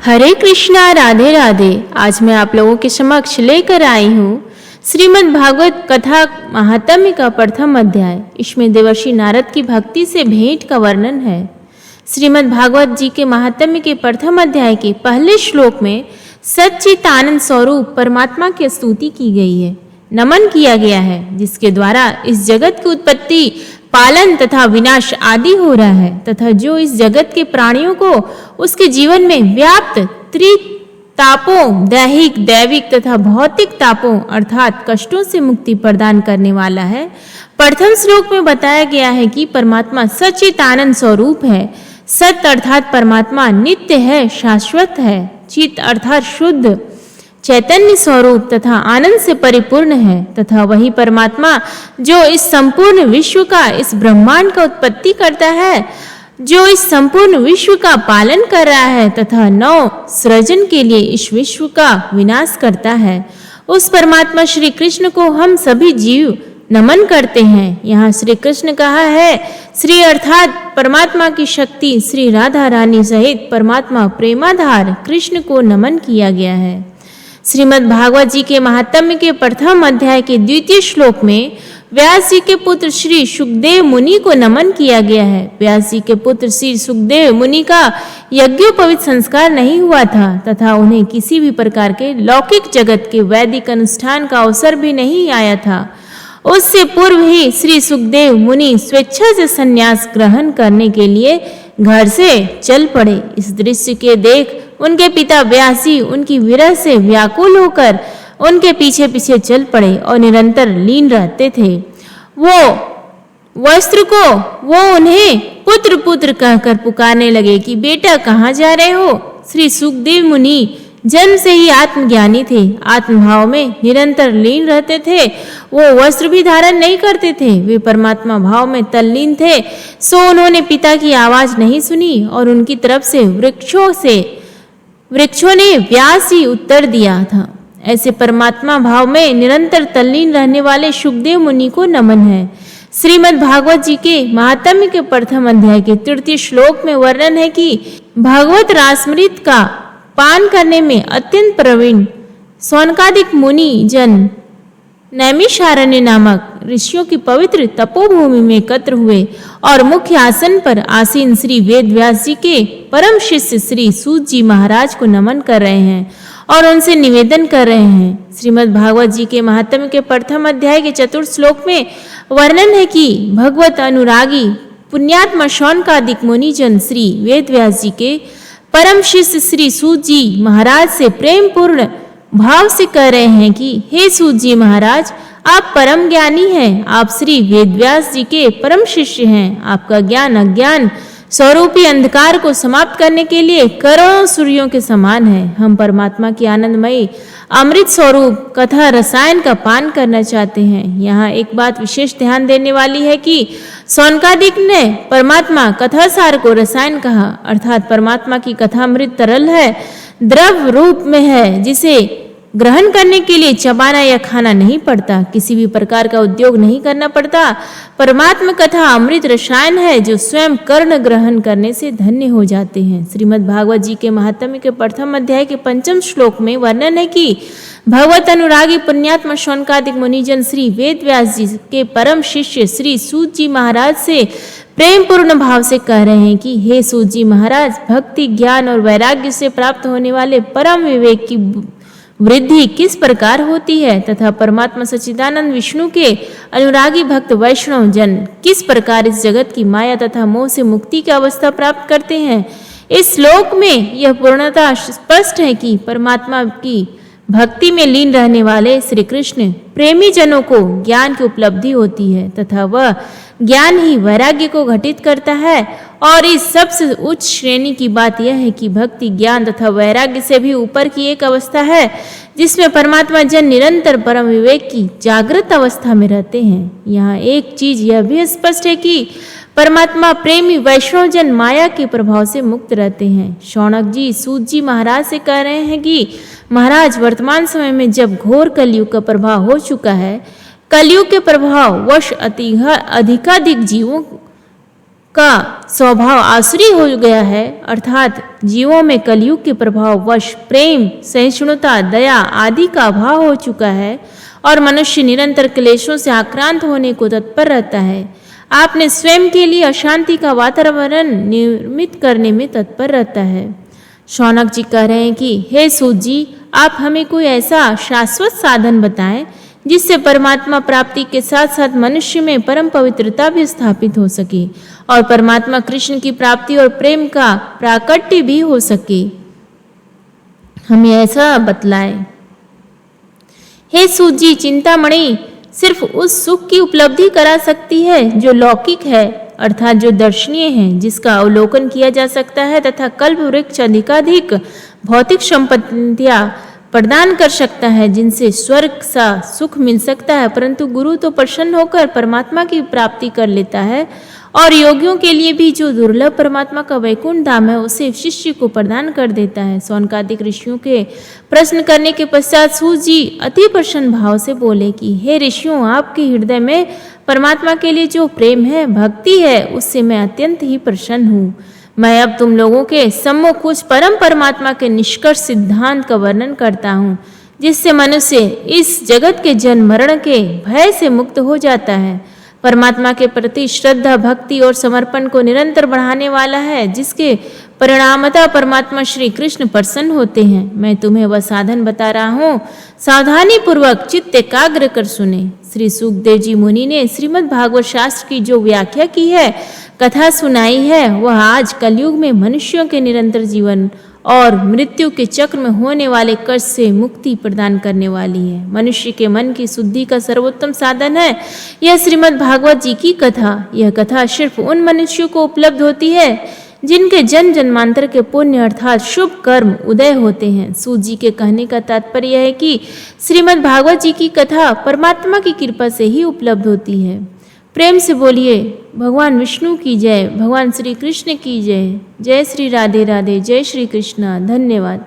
हरे कृष्णा, राधे राधे। आज मैं आप लोगों के समक्ष लेकर आई हूँ श्रीमद् भागवत कथा महात्म्य का प्रथम अध्याय। इसमें देवर्षि नारद की भक्ति से भेंट का वर्णन है। श्रीमद् भागवत जी के महात्म्य के प्रथम अध्याय के पहले श्लोक में सच्चिदानंद स्वरूप परमात्मा की स्तुति की गई है, नमन किया गया है, जिसके द्वारा इस जगत की उत्पत्ति, पालन तथा विनाश आदि हो रहा है तथा जो इस जगत के प्राणियों को उसके जीवन में व्याप्त त्रितापों, दैहिक, दैविक तथा भौतिक तापों अर्थात कष्टों से मुक्ति प्रदान करने वाला है। प्रथम श्लोक में बताया गया है कि परमात्मा सच्चिदानंद स्वरूप है। सत अर्थात परमात्मा नित्य है, शाश्वत है। चित अर्थात शुद्ध चैतन्य स्वरूप तथा आनंद से परिपूर्ण है तथा वही परमात्मा जो इस संपूर्ण विश्व का, इस ब्रह्मांड का उत्पत्ति करता है, जो इस संपूर्ण विश्व का पालन कर रहा है तथा नव सृजन के लिए इस विश्व का विनाश करता है, उस परमात्मा श्री कृष्ण को हम सभी जीव नमन करते हैं। यहाँ श्री कृष्ण कहा है, श्री अर्थात परमात्मा की शक्ति श्री राधा रानी सहित परमात्मा प्रेमाधार कृष्ण को नमन किया गया है। श्रीमद् भागवत जी के महात्म्य के प्रथम अध्याय के द्वितीय श्लोक में व्यास जी के पुत्र श्री सुखदेव मुनि को नमन किया गया है। व्यास जी के पुत्र श्री सुखदेव मुनि का यज्ञोपवीत संस्कार नहीं हुआ था तथा उन्हें किसी भी प्रकार के लौकिक जगत के वैदिक अनुष्ठान का अवसर भी नहीं आया था। उससे पूर्व ही श्री सुखदेव मुनि स्वेच्छा से संन्यास ग्रहण करने के लिए घर से चल पड़े। इस दृश्य के देख उनके पिता व्यास जी उनकी विरह से व्याकुल होकर उनके पीछे पीछे चल पड़े और निरंतर लीन रहते थे। वो वस्त्र को उन्हें पुत्र पुत्र कहकर पुकारने लगे कि बेटा कहाँ जा रहे हो। श्री सुखदेव मुनि जन्म से ही आत्मज्ञानी थे, आत्मभाव में निरंतर लीन रहते थे। वो वस्त्र भी धारण नहीं करते थे, वे परमात्मा भाव में तल्लीन थे। सो उन्होंने पिता की आवाज नहीं सुनी और उनकी तरफ से वृक्षों ने व्यास ही उत्तर दिया था। ऐसे परमात्मा भाव में निरंतर तल्लीन रहने वाले सुखदेव मुनि को नमन है। श्रीमद् भागवत जी के महात्म्य के प्रथम अध्याय के तृतीय श्लोक में वर्णन है कि भागवत रासमृत का पान करने में अत्यंत प्रवीण सौनकादिक मुनि जन नैमिषारण्य नामक ऋषियों की पवित्र तपोभूमि में एकत्र हुए और मुख्य आसन पर आसीन श्री वेद व्यास जी के परम शिष्य श्री सूत जी महाराज को नमन कर रहे हैं और उनसे निवेदन कर रहे हैं। श्रीमद् भागवत जी के महात्म्य के प्रथम अध्याय के चतुर्थ श्लोक में वर्णन है कि भगवत अनुरागी पुण्यात्मा शौनकादिक मुनिजन श्री वेद व्यास जी के परम शिष्य श्री सूत जी महाराज से प्रेम पूर्ण भाव से कह रहे हैं कि हे सूत जी महाराज, आप परम ज्ञानी हैं, आप श्री वेदव्यास जी के परम शिष्य हैं। आपका ज्ञान अज्ञान स्वरूपी अंधकार को समाप्त करने के लिए करोड़ों सूर्यों के समान है। हम परमात्मा की आनंदमयी अमृत स्वरूप कथा रसायन का पान करना चाहते हैं। यहाँ एक बात विशेष ध्यान देने वाली है कि सौनकादिक ने परमात्मा कथासार को रसायन कहा, अर्थात परमात्मा की कथा अमृत तरल है, द्रव रूप में है, जिसे ग्रहण करने के लिए चबाना या खाना नहीं पड़ता, किसी भी प्रकार का उद्योग नहीं करना पड़ता। परमात्मा कथा अमृत रसायन है जो स्वयं कर्ण ग्रहण करने से धन्य हो जाते हैं। श्रीमद् भागवत जी के महात्म्य के प्रथम अध्याय के पंचम श्लोक में वर्णन है कि भगवत अनुरागी पुण्यात्मा शौनकादिक मुनिजन श्री वेद व्यास जी के परम शिष्य श्री सूत जी महाराज से प्रेम पूर्ण भाव से कह रहे हैं कि हे सूत जी महाराज, भक्ति, ज्ञान और वैराग्य से प्राप्त होने वाले परम विवेक की वृद्धि किस प्रकार होती है तथा परमात्मा सच्चिदानंद विष्णु के अनुरागी भक्त वैष्णव जन किस प्रकार इस जगत की माया तथा मोह से मुक्ति की अवस्था प्राप्त करते हैं। इस श्लोक में यह पूर्णतः स्पष्ट है कि परमात्मा की भक्ति में लीन रहने वाले श्री कृष्ण प्रेमी जनों को ज्ञान की उपलब्धि होती है तथा वह ज्ञान ही वैराग्य को घटित करता है। और इस सबसे उच्च श्रेणी की बात यह है कि भक्ति, ज्ञान तथा वैराग्य से भी ऊपर की एक अवस्था है जिसमें परमात्मा जन निरंतर परम विवेक की जागृत अवस्था में रहते हैं। यहाँ एक चीज यह भी स्पष्ट है कि परमात्मा प्रेमी वैष्णव जन माया के प्रभाव से मुक्त रहते हैं। शौनक जी सूत जी महाराज से कह रहे हैं कि महाराज, वर्तमान समय में जब घोर कलयुग का प्रभाव हो चुका है, कलयुग के प्रभाव वश अधिकाधिक जीवों का स्वभाव आसुरी हो गया है, अर्थात जीवों में कलयुग के प्रभाव वश प्रेम, सहिष्णुता, दया आदि का अभाव हो चुका है और मनुष्य निरंतर क्लेशों से आक्रांत होने को तत्पर रहता है। आपने स्वयं के लिए अशांति का वातावरण निर्मित करने में तत्पर रहता है। शौनक जी कह रहे हैं कि हे सूत जी, आप हमें कोई ऐसा शाश्वत साधन बताएं जिससे परमात्मा प्राप्ति के साथ साथ मनुष्य में परम पवित्रता भी स्थापित हो सके और परमात्मा कृष्ण की प्राप्ति और प्रेम का प्राकट्य भी हो सके। हमें ऐसा बतलाएं। हे सूत जी, चिंतामणि सिर्फ उस सुख की उपलब्धि करा सकती है जो लौकिक है, अर्थात जो दर्शनीय है, जिसका अवलोकन किया जा सकता है तथा कल्प वृक्ष अधिकाधिक भौतिक संपत्तियां प्रदान कर सकता है, जिनसे स्वर्ग सा सुख मिल सकता है। परंतु गुरु तो प्रसन्न होकर परमात्मा की प्राप्ति कर लेता है और योगियों के लिए भी जो दुर्लभ परमात्मा का वैकुंठ धाम है उसे शिष्य को प्रदान कर देता है। सौनकादिक ऋषियों के प्रश्न करने के पश्चात सूत जी अति प्रसन्न भाव से बोले कि हे ऋषियों, आपके हृदय में परमात्मा के लिए जो प्रेम है, भक्ति है, उससे मैं अत्यंत ही प्रसन्न हूँ। मैं अब तुम लोगों के सम्मुख कुछ परम परमात्मा के निष्कर्ष सिद्धांत का वर्णन करता हूँ, जिससे मनुष्य इस जगत के जन्म मरण के भय से मुक्त हो जाता है। परमात्मा के प्रति श्रद्धा, भक्ति और समर्पण को निरंतर बढ़ाने वाला है, जिसके परिणामतः परमात्मा श्री कृष्ण प्रसन्न होते हैं। मैं तुम्हें वह साधन बता रहा हूँ, सावधानी पूर्वक चित्त एकाग्र कर सुने। श्री सुखदेव जी मुनि ने श्रीमद् भागवत शास्त्र की जो व्याख्या की है, कथा सुनाई है, वह आज कलयुग में मनुष्यों के निरंतर जीवन और मृत्यु के चक्र में होने वाले कष्ट से मुक्ति प्रदान करने वाली है। मनुष्य के मन की शुद्धि का सर्वोत्तम साधन है यह श्रीमद् भागवत जी की कथा। यह कथा सिर्फ उन मनुष्यों को उपलब्ध होती है जिनके जन्म जन्मांतर के पुण्य अर्थात शुभ कर्म उदय होते हैं। सूत जी के कहने का तात्पर्य है कि श्रीमद् भागवत जी की कथा परमात्मा की कृपा से ही उपलब्ध होती है। प्रेम से बोलिए भगवान विष्णु की जय, भगवान श्री कृष्ण की जय। जय श्री राधे राधे, जय श्री कृष्ण। धन्यवाद।